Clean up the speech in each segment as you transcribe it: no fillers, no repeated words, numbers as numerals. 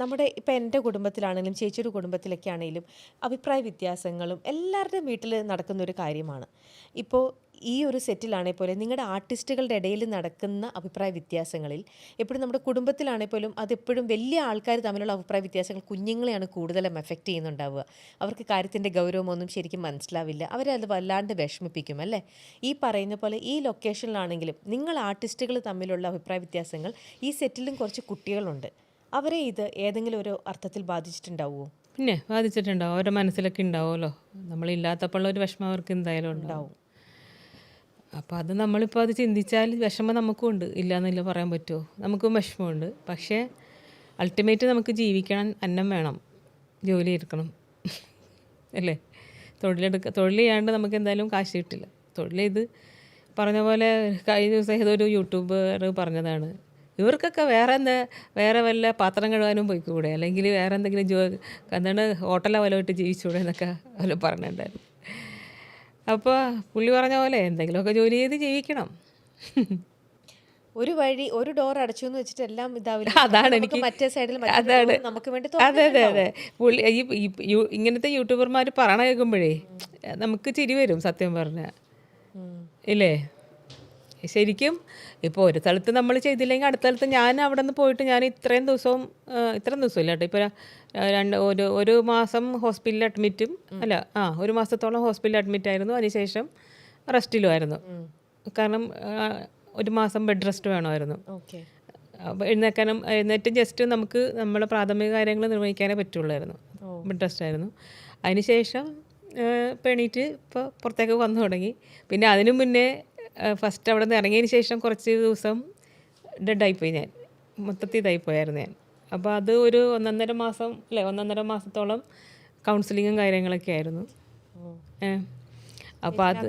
നമ്മുടെ ഇപ്പം എൻ്റെ കുടുംബത്തിലാണെങ്കിലും ചേച്ചിയുടെ കുടുംബത്തിലൊക്കെ ആണെങ്കിലും അഭിപ്രായ വ്യത്യാസങ്ങളും എല്ലാവരുടെയും വീട്ടിൽ നടക്കുന്ന ഒരു കാര്യമാണ്. ഇപ്പോൾ ഈ ഒരു സെറ്റിലാണെങ്കിൽ പോലും നിങ്ങളുടെ ആർട്ടിസ്റ്റുകളുടെ ഇടയിൽ നടക്കുന്ന അഭിപ്രായ വ്യത്യാസങ്ങളിൽ എപ്പോഴും നമ്മുടെ കുടുംബത്തിലാണെങ്കിൽ പോലും അതെപ്പോഴും വലിയ ആൾക്കാർ തമ്മിലുള്ള അഭിപ്രായ വ്യത്യാസങ്ങൾ കുഞ്ഞുങ്ങളെയാണ് കൂടുതലും എഫക്റ്റ് ചെയ്യുന്നുണ്ടാവുക. അവർക്ക് കാര്യത്തിൻ്റെ ഗൗരവമൊന്നും ശരിക്കും മനസ്സിലാവില്ല. അവരെ അത് വല്ലാണ്ട് വിഷമിപ്പിക്കും അല്ലേ? ഈ പറയുന്ന പോലെ ഈ ലൊക്കേഷനിലാണെങ്കിലും നിങ്ങൾ ആർട്ടിസ്റ്റുകൾ തമ്മിലുള്ള അഭിപ്രായ വ്യത്യാസങ്ങൾ ഈ സെറ്റിലും കുറച്ച് കുട്ടികളുണ്ട്. അവരെ ഇത് ഏതെങ്കിലും ഒരു അർത്ഥത്തിൽ ബാധിച്ചിട്ടുണ്ടാവുമോ? പിന്നെ ബാധിച്ചിട്ടുണ്ടാവും. അവരുടെ മനസ്സിലൊക്കെ ഉണ്ടാവുമല്ലോ. നമ്മളില്ലാത്തപ്പോൾ ഒരു വിഷമം അവർക്ക് എന്തായാലും ഉണ്ടാവും. അപ്പോൾ അത് നമ്മളിപ്പോൾ അത് ചിന്തിച്ചാൽ വിഷമം നമുക്കും ഉണ്ട്. ഇല്ല എന്നില്ല പറയാൻ പറ്റുമോ? നമുക്കും വിഷമമുണ്ട്. പക്ഷേ അൾട്ടിമേറ്റ് നമുക്ക് ജീവിക്കണം, അന്നം വേണം, ജോലി എടുക്കണം അല്ലേ? തൊഴിൽ ചെയ്യാണ്ട് നമുക്ക് എന്തായാലും കാശ് കിട്ടില്ല. തൊഴിൽ ചെയ്ത് പറഞ്ഞ പോലെ കഴിഞ്ഞ ദിവസം ഏതൊരു യൂട്യൂബർ പറഞ്ഞതാണ്, ഇവർക്കൊക്കെ വേറെ വല്ല പാത്രം കഴുകാനും പോയിക്കൂടെ, അല്ലെങ്കിൽ വേറെ എന്തെങ്കിലും എന്താണ് ഹോട്ടലോ വല്ലതുമായിട്ട് ജീവിച്ചൂടെ എന്നൊക്കെ അവർ പറഞ്ഞിട്ടുണ്ടായിരുന്നു. അപ്പോൾ പുള്ളി പറഞ്ഞ പോലെ എന്തെങ്കിലുമൊക്കെ ജോലി ചെയ്ത് ജീവിക്കണം. ഒരു വഴി, ഒരു ഡോർ അടച്ചു എന്ന് വെച്ചിട്ട് എല്ലാം ഇതാവില്ല. അതാണ് എനിക്ക് മറ്റേ സൈഡിൽ അതാണ് നമുക്ക് വേണ്ടി അതെ അതെ അതെ പുള്ളി ഇങ്ങനത്തെ യൂട്യൂബർമാർ പറയണ കേൾക്കുമ്പോഴേ നമുക്ക് ചിരി വരും സത്യം പറഞ്ഞാൽ, ഇല്ലേ? ശരിക്കും ഇപ്പോൾ ഒരു സ്ഥലത്ത് നമ്മൾ ചെയ്തില്ലെങ്കിൽ അടുത്ത സ്ഥലത്ത് ഞാൻ അവിടെ നിന്ന് പോയിട്ട് ഞാൻ ഇത്രയും ദിവസം ഇല്ല കേട്ടോ, ഇപ്പോൾ ഒരു മാസം ഹോസ്പിറ്റലിൽ അഡ്മിറ്റും ഒരു മാസത്തോളം ഹോസ്പിറ്റലിൽ അഡ്മിറ്റായിരുന്നു. അതിനുശേഷം റെസ്റ്റിലുമായിരുന്നു. കാരണം ഒരു മാസം ബെഡ് റെസ്റ്റ് വേണമായിരുന്നു. അപ്പോൾ എഴുന്നേറ്റ് ജസ്റ്റ് നമുക്ക് നമ്മളെ പ്രാഥമിക കാര്യങ്ങൾ നിർവഹിക്കാനേ പറ്റുള്ളായിരുന്നു. ബെഡ് റെസ്റ്റ് ആയിരുന്നു. അതിനുശേഷം എണീറ്റ് ഇപ്പോൾ പുറത്തേക്ക് വന്നു തുടങ്ങി. പിന്നെ അതിനു മുന്നേ ഫസ്റ്റ് അവിടെ നിന്ന് ഇറങ്ങിയതിന് ശേഷം കുറച്ച് ദിവസം ഡെഡായിപ്പോയി, ഞാൻ മൊത്തത്തിൽ ഇതായിപ്പോയായിരുന്നു ഞാൻ. അപ്പോൾ അത് ഒരു 1.5 മാസത്തോളം കൗൺസിലിങ്ങും കാര്യങ്ങളൊക്കെ ആയിരുന്നു. അപ്പോൾ അത്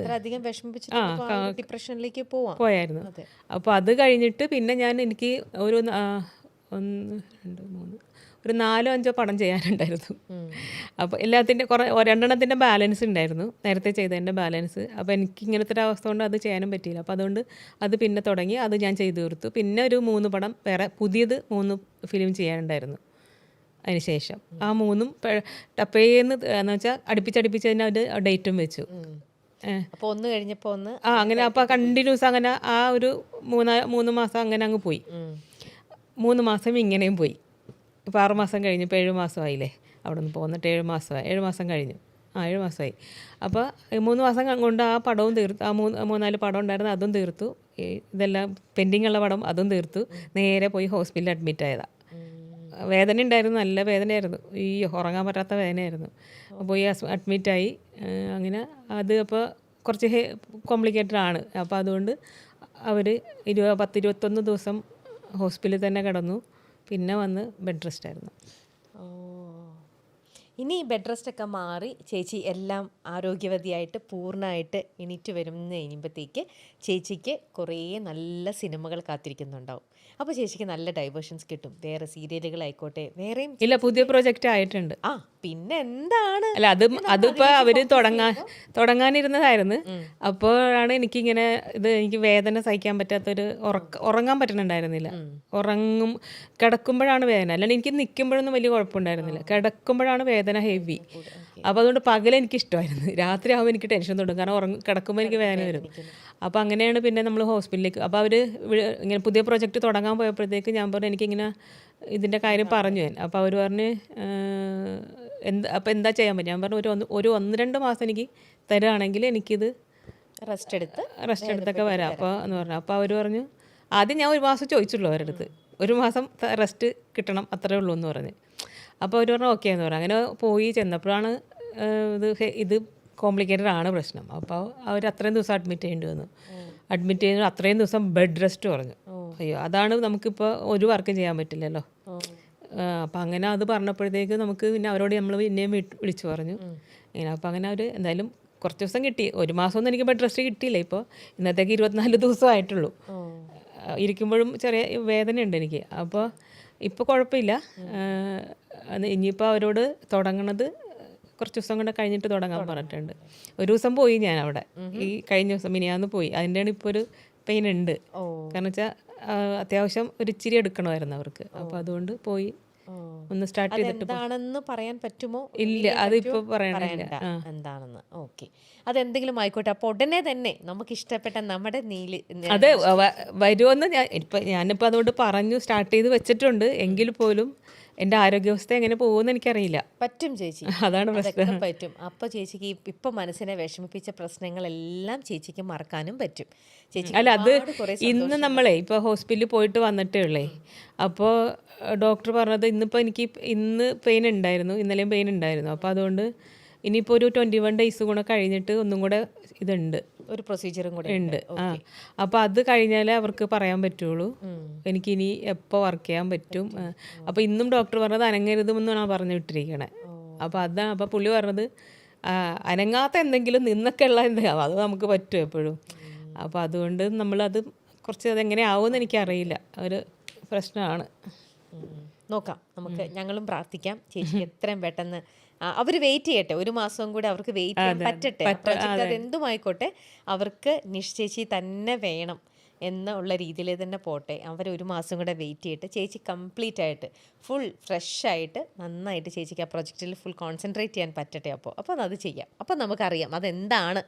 ഡിപ്രഷനിലേക്ക് പോയായിരുന്നു. അപ്പോൾ അത് കഴിഞ്ഞിട്ട് പിന്നെ എനിക്ക് ഒരു 1, 2, 3 ഒരു 4-5 പടം ചെയ്യാനുണ്ടായിരുന്നു. അപ്പോൾ എല്ലാത്തിൻ്റെ രണ്ടെണ്ണത്തിൻ്റെ ബാലൻസ് ഉണ്ടായിരുന്നു, നേരത്തെ ചെയ്തതിൻ്റെ ബാലൻസ്. അപ്പോൾ എനിക്ക് ഇങ്ങനത്തെ ഒരു അവസ്ഥ കൊണ്ട് അത് ചെയ്യാനും പറ്റിയില്ല. അപ്പോൾ അതുകൊണ്ട് അത് പിന്നെ തുടങ്ങി, അത് ഞാൻ ചെയ്തു തീർത്തു. പിന്നെ ഒരു 3 പടം വേറെ പുതിയത് 3 ഫിലിം ചെയ്യാനുണ്ടായിരുന്നു. അതിന് ശേഷം ആ 3ഉം ടപ്പേന്ന് എന്ന് വെച്ചാൽ അടുപ്പിച്ച് തന്നെ ഒരു ഡേറ്റും വെച്ചു. അപ്പോൾ ഒന്ന് കഴിഞ്ഞപ്പോൾ ഒന്ന് അങ്ങനെ. അപ്പോൾ കണ്ടിന്യൂസ് അങ്ങനെ ആ ഒരു 3 മാസം അങ്ങനെ അങ്ങ് പോയി. 3 മാസം ഇങ്ങനെയും പോയി. ഇപ്പോൾ 6 മാസം കഴിഞ്ഞു. ഇപ്പോൾ 7 മാസമായില്ലേ അവിടെ നിന്ന് പോകുന്നിട്ട്? 7 മാസമായി. 7 മാസം കഴിഞ്ഞു. 7 മാസമായി. അപ്പോൾ 3 മാസം കൊണ്ട് ആ പടവും തീർത്തു. ആ 3-4 പടം ഉണ്ടായിരുന്നു, അതും തീർത്തു. ഇതെല്ലാം പെൻഡിങ് ഉള്ള പടം അതും തീർത്തു. നേരെ പോയി ഹോസ്പിറ്റലിൽ അഡ്മിറ്റ് ആയതാണ്. വേദന ഉണ്ടായിരുന്നു, നല്ല വേദനയായിരുന്നു. ഉറങ്ങാൻ പറ്റാത്ത വേദനയായിരുന്നു. പോയി അഡ്മിറ്റായി. അങ്ങനെ അത് അപ്പോൾ കുറച്ച് കോംപ്ലിക്കേറ്റഡ് ആണ്. അപ്പോൾ അതുകൊണ്ട് അവർ 10-21 ദിവസം ഹോസ്പിറ്റലിൽ തന്നെ കിടന്നു. പിന്നെ വന്ന് ബെഡ് റെസ്റ്റ് ആയിരുന്നു. ഇനി ബെഡ് റെസ്റ്റ് ഒക്കെ മാറി ചേച്ചി എല്ലാം ആരോഗ്യവതിയായിട്ട് പൂർണ്ണമായിട്ട് എണീറ്റ് കഴിയുമ്പോഴത്തേക്ക് ചേച്ചിക്ക് കുറേ നല്ല സിനിമകൾ കാത്തിരിക്കുന്നുണ്ടാവും. അപ്പോൾ ചേച്ചിക്ക് നല്ല ഡൈവേർഷൻസ് കിട്ടും. വേറെ സീരിയലുകളായിക്കോട്ടെ, വേറെയും ഇല്ല, പുതിയ പ്രൊജക്റ്റ് ആയിട്ടുണ്ട്. പിന്നെ എന്താണ് അല്ല, അതിപ്പോൾ അവർ തുടങ്ങാനിരുന്നതായിരുന്നു. അപ്പോഴാണ് എനിക്കിങ്ങനെ എനിക്ക് വേദന സഹിക്കാൻ പറ്റാത്തൊരു ഉറങ്ങാൻ പറ്റുന്നുണ്ടായിരുന്നില്ല. കിടക്കുമ്പോഴാണ് വേദന, അല്ലാണ്ട് എനിക്ക് നിൽക്കുമ്പോഴൊന്നും വലിയ കുഴപ്പമുണ്ടായിരുന്നില്ല. കിടക്കുമ്പോഴാണ് വേദന ഹെവി. അപ്പോൾ അതുകൊണ്ട് പകലെനിക്ക് ഇഷ്ടമായിരുന്നു, രാത്രി ആകുമ്പോൾ എനിക്ക് ടെൻഷൻ തുടങ്ങും. കാരണം കിടക്കുമ്പോൾ എനിക്ക് വേദന വരും. അപ്പോൾ അങ്ങനെയാണ് പിന്നെ നമ്മൾ ഹോസ്പിറ്റലിലേക്ക്. അപ്പോൾ അവർ ഇങ്ങനെ പുതിയ പ്രൊജക്റ്റ് തുടങ്ങാൻ പോയപ്പോഴത്തേക്ക് ഞാൻ പറഞ്ഞു എനിക്കിങ്ങനെ ഇതിൻ്റെ കാര്യം പറഞ്ഞു ഞാൻ. അപ്പോൾ അവർ പറഞ്ഞ് അപ്പോൾ എന്താ ചെയ്യാൻ പറ്റും? ഞാൻ പറഞ്ഞു ഒരു 1-2 മാസം എനിക്ക് തരുകയാണെങ്കിൽ എനിക്കിത് റെസ്റ്റ് എടുത്തൊക്കെ വരാം അപ്പോൾ എന്ന് പറഞ്ഞു. അപ്പോൾ അവർ പറഞ്ഞു, ആദ്യം ഞാൻ 1 മാസം ചോദിച്ചുള്ളൂ അവരുടെ അടുത്ത്, 1 മാസം റെസ്റ്റ് കിട്ടണം അത്രേ ഉള്ളൂ എന്ന് പറഞ്ഞ്. അപ്പോൾ അവർ പറഞ്ഞു ഓക്കെ എന്ന് പറഞ്ഞു. അങ്ങനെ പോയി ചെന്നപ്പോഴാണ് ഇത് കോംപ്ലിക്കേറ്റഡ് ആണ് പ്രശ്നം. അപ്പോൾ അവർ അത്രയും ദിവസം അഡ്മിറ്റ് ചെയ്യേണ്ടി വന്നു. അഡ്മിറ്റ് ചെയ്യുന്ന അത്രയും ദിവസം ബെഡ് റെസ്റ്റ് പറഞ്ഞു. അയ്യോ, അതാണ് നമുക്കിപ്പോൾ ഒരു വർക്കും ചെയ്യാൻ പറ്റില്ലല്ലോ. അപ്പം അങ്ങനെ അത് പറഞ്ഞപ്പോഴത്തേക്ക് നമുക്ക് പിന്നെ അവരോട് നമ്മൾ പിന്നെയും വിളിച്ചു പറഞ്ഞു ഇങ്ങനെ. അപ്പം അങ്ങനെ അവർ എന്തായാലും കുറച്ച് ദിവസം കിട്ടി. 1 മാസമൊന്നും എനിക്ക് ബെഡ് റെസ്റ്റ് കിട്ടിയില്ല. ഇപ്പോൾ ഇന്നത്തേക്ക് 24 ദിവസമായിട്ടുള്ളൂ. ഇരിക്കുമ്പോഴും ചെറിയ വേദനയുണ്ട് എനിക്ക്. അപ്പോൾ ഇപ്പോൾ കുഴപ്പമില്ല. ഇനിയിപ്പോൾ അവരോട് തുടങ്ങണത് കുറച്ച് ദിവസം കൂടെ കഴിഞ്ഞിട്ട് തുടങ്ങാൻ പറഞ്ഞിട്ടുണ്ട്. ഒരു ദിവസം പോയി ഞാൻ അവിടെ, ഈ കഴിഞ്ഞ ദിവസം മിനിയാന്ന് പോയി. അതിൻ്റെയാണ് ഇപ്പോൾ ഒരു പെയിൻ ഉണ്ട്. കാരണം വെച്ചാൽ അത്യാവശ്യം ഒരു ഇച്ചിരി എടുക്കണമായിരുന്നു അവർക്ക്. അപ്പോൾ അതുകൊണ്ട് പോയി ഒന്ന് സ്റ്റാർട്ട് ചെയ്തിട്ട് അതെന്താണെന്ന് പറയാൻ പറ്റുമോ? ഇല്ല, റിവീൽ ചെയ്യാൻ അതിപ്പോ പറ്റുമോ? പറയണില്ല. പറയണ്ട എന്താണെന്ന്. ഓക്കെ. അതെന്തെങ്കിലും ആയിക്കോട്ടെ. അപ്പോൾ ഉടനെ തന്നെ നമുക്ക് ഇഷ്ടപ്പെട്ട നമ്മുടെ അത് വരുമെന്ന് ഞാനിപ്പോൾ അതുകൊണ്ട് പറഞ്ഞു സ്റ്റാർട്ട് ചെയ്ത് വെച്ചിട്ടുണ്ട്. എങ്കിൽ പോലും എൻ്റെ ആരോഗ്യാവസ്ഥ എങ്ങനെ പോകുമെന്ന് എനിക്കറിയില്ല. പറ്റും ചേച്ചി, അതാണ് അതൊക്കെ പ്രശ്നം. പറ്റും. അപ്പോൾ ചേച്ചിക്ക് ഇപ്പം മനസ്സിനെ വിഷമിപ്പിച്ച പ്രശ്നങ്ങളെല്ലാം ചേച്ചിക്ക് മറക്കാനും പറ്റും. ചേച്ചിക്ക് അല്ല, അത് ഒരുപാട് കുറേ ഇന്ന് നമ്മളെ ഇപ്പോൾ ഹോസ്പിറ്റലിൽ പോയിട്ട് വന്നിട്ടേ ഉള്ളേ. അപ്പോൾ ഡോക്ടർ പറഞ്ഞത് ഇന്ന് പെയിൻ ഉണ്ടായിരുന്നു, ഇന്നലെയും പെയിൻ ഉണ്ടായിരുന്നു. അപ്പോൾ അതുകൊണ്ട് ഇനിയിപ്പോൾ ഒരു 21 ഡേയ്സ് കൂടെ കഴിഞ്ഞിട്ട് ഒന്നും കൂടെ ഇതുണ്ട്, ഒരു പ്രൊസീജിയറും കൂടെ ഉണ്ട്. അപ്പോൾ അത് കഴിഞ്ഞാലേ അവർക്ക് പറയാൻ പറ്റുള്ളൂ എനിക്കിനി എപ്പോൾ വർക്ക് ചെയ്യാൻ പറ്റും. അപ്പോൾ ഇന്നും ഡോക്ടർ പറഞ്ഞത് അനങ്ങരുതെന്നാണ് പറഞ്ഞു വിട്ടിരിക്കണേ. അപ്പോൾ അതാണ്. അപ്പോൾ പുള്ളി പറഞ്ഞത് അനങ്ങാത്ത എന്തെങ്കിലും നിന്നൊക്കെ ഉള്ള എന്തെങ്കിലും അത് നമുക്ക് പറ്റും എപ്പോഴും. അപ്പോൾ അതുകൊണ്ട് നമ്മളത് കുറച്ച് അതെങ്ങനെ ആവുമെന്ന് എനിക്കറിയില്ല, ഒരു പ്രശ്നമാണ്. നോക്കാം, നമുക്ക് ഞങ്ങളും പ്രാർത്ഥിക്കാം ചേച്ചി എത്രയും പെട്ടെന്ന് അവർ വെയിറ്റ് ചെയ്യട്ടെ, ഒരു മാസം കൂടെ അവർക്ക് വെയിറ്റ് ചെയ്യാൻ പറ്റട്ടെ. പ്രൊജക്റ്റ് അത് എന്തുമായിക്കോട്ടെ, അവർക്ക് നിശ്ചയിച്ച് തന്നെ വേണം എന്നുള്ള രീതിയിൽ തന്നെ പോട്ടെ. അവർ ഒരു മാസം കൂടെ വെയിറ്റ് ചെയ്തിട്ട് ചേച്ചി കംപ്ലീറ്റ് ആയിട്ട് ഫുൾ ഫ്രഷ് ആയിട്ട് നന്നായിട്ട് ചേച്ചിക്ക് ആ പ്രൊജക്റ്റിൽ ഫുൾ കോൺസെൻട്രേറ്റ് ചെയ്യാൻ പറ്റട്ടെ. അപ്പോൾ അത് ചെയ്യാം. അപ്പോൾ നമുക്കറിയാം അതെന്താണ്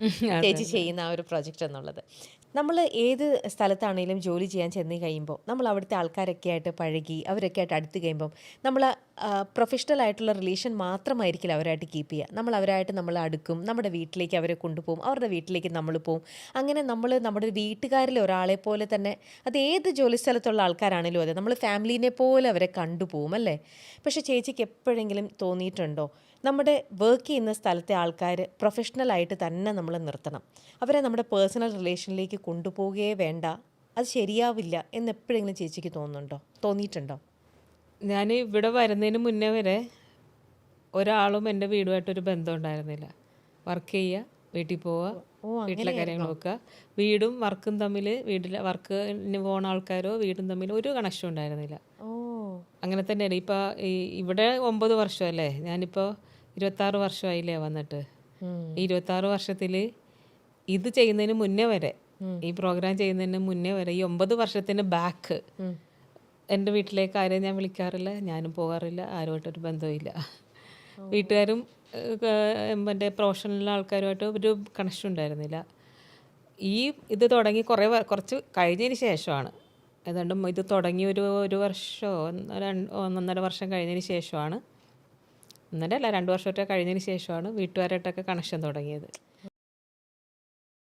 ചേച്ചി ചെയ്യുന്ന ആ ഒരു പ്രൊജക്റ്റ് എന്നുള്ളത്. നമ്മൾ ഏത് സ്ഥലത്താണെങ്കിലും ജോലി ചെയ്യാൻ ചെന്ന് കഴിയുമ്പോൾ നമ്മൾ അവിടുത്തെ ആൾക്കാരൊക്കെ ആയിട്ട് പഴകി അവരൊക്കെ ആയിട്ട് അടുത്ത് കഴിയുമ്പം നമ്മൾ പ്രൊഫഷണൽ ആയിട്ടുള്ള റിലേഷൻ മാത്രമായിരിക്കില്ല അവരായിട്ട് കീപ്പ് ചെയ്യുക. നമ്മൾ അവരായിട്ട് നമ്മൾ അടുക്കും, നമ്മുടെ വീട്ടിലേക്ക് അവരെ കൊണ്ടുപോകും, അവരുടെ വീട്ടിലേക്ക് നമ്മൾ പോകും. അങ്ങനെ നമ്മൾ നമ്മുടെ വീട്ടുകാരിൽ ഒരാളെ പോലെ തന്നെ, അത് ഏത് ജോലി സ്ഥലത്തുള്ള ആൾക്കാരാണെങ്കിലും അതെ, നമ്മൾ ഫാമിലീനെ പോലെ അവരെ കണ്ടുപോകും അല്ലേ. പക്ഷേ ചേച്ചിക്ക് എപ്പോഴെങ്കിലും തോന്നിയിട്ടുണ്ടോ നമ്മുടെ വർക്ക് ചെയ്യുന്ന സ്ഥലത്തെ ആൾക്കാർ പ്രൊഫഷണലായിട്ട് തന്നെ നമ്മൾ നിർത്തണം, അവരെ നമ്മുടെ പേഴ്സണൽ റിലേഷനിലേക്ക് കൊണ്ടുപോവുകയേ വേണ്ട, അത് ശരിയാവില്ല എന്ന് എപ്പോഴെങ്കിലും ചേച്ചിക്ക് തോന്നിയിട്ടുണ്ടോ? ഞാൻ ഇവിടെ വരുന്നതിന് മുന്നേ വരെ ഒരാളും എൻ്റെ വീടുമായിട്ടൊരു ബന്ധം ഉണ്ടായിരുന്നില്ല. വർക്ക് ചെയ്യുക, വീട്ടിൽ പോവുക, വീട്ടിലെ കാര്യങ്ങൾ നോക്കുക, വീടും വർക്കും തമ്മിൽ, വീട്ടിലെ വർക്കിന് പോകുന്ന ആൾക്കാരോ വീടും തമ്മിൽ ഒരു കണക്ഷൻ ഉണ്ടായിരുന്നില്ല. അങ്ങനെ തന്നെയാണ്. ഇപ്പോൾ ഇവിടെ 9 വർഷമല്ലേ, ഞാനിപ്പോൾ 26 വർഷമായില്ലേ വന്നിട്ട്. ഈ 26 വർഷത്തിൽ ഇത് ചെയ്യുന്നതിന് മുന്നേ വരെ, ഈ പ്രോഗ്രാം ചെയ്യുന്നതിന് മുന്നേ വരെ, ഈ 9 വർഷത്തിന് ബാക്ക് എൻ്റെ വീട്ടിലേക്ക് ആരെയും ഞാൻ വിളിക്കാറില്ല, ഞാനും പോകാറില്ല, ആരുമായിട്ടൊരു ബന്ധവുമില്ല. വീട്ടുകാരും എൻ്റെ പ്രൊഫഷണൽ ആൾക്കാരുമായിട്ട് ഒരു കണക്ഷൻ ഉണ്ടായിരുന്നില്ല. ഇത് തുടങ്ങി കുറച്ച് കഴിഞ്ഞതിന് ശേഷമാണ്, ഏതാണ്ട് ഇത് തുടങ്ങി ഒരു വർഷമോ 1.5 വർഷം കഴിഞ്ഞതിന് ശേഷമാണ്, 2 വർഷമൊക്കെ കഴിഞ്ഞതിന് ശേഷമാണ് വീട്ടുകാരായിട്ടൊക്കെ കണക്ഷൻ തുടങ്ങിയത്.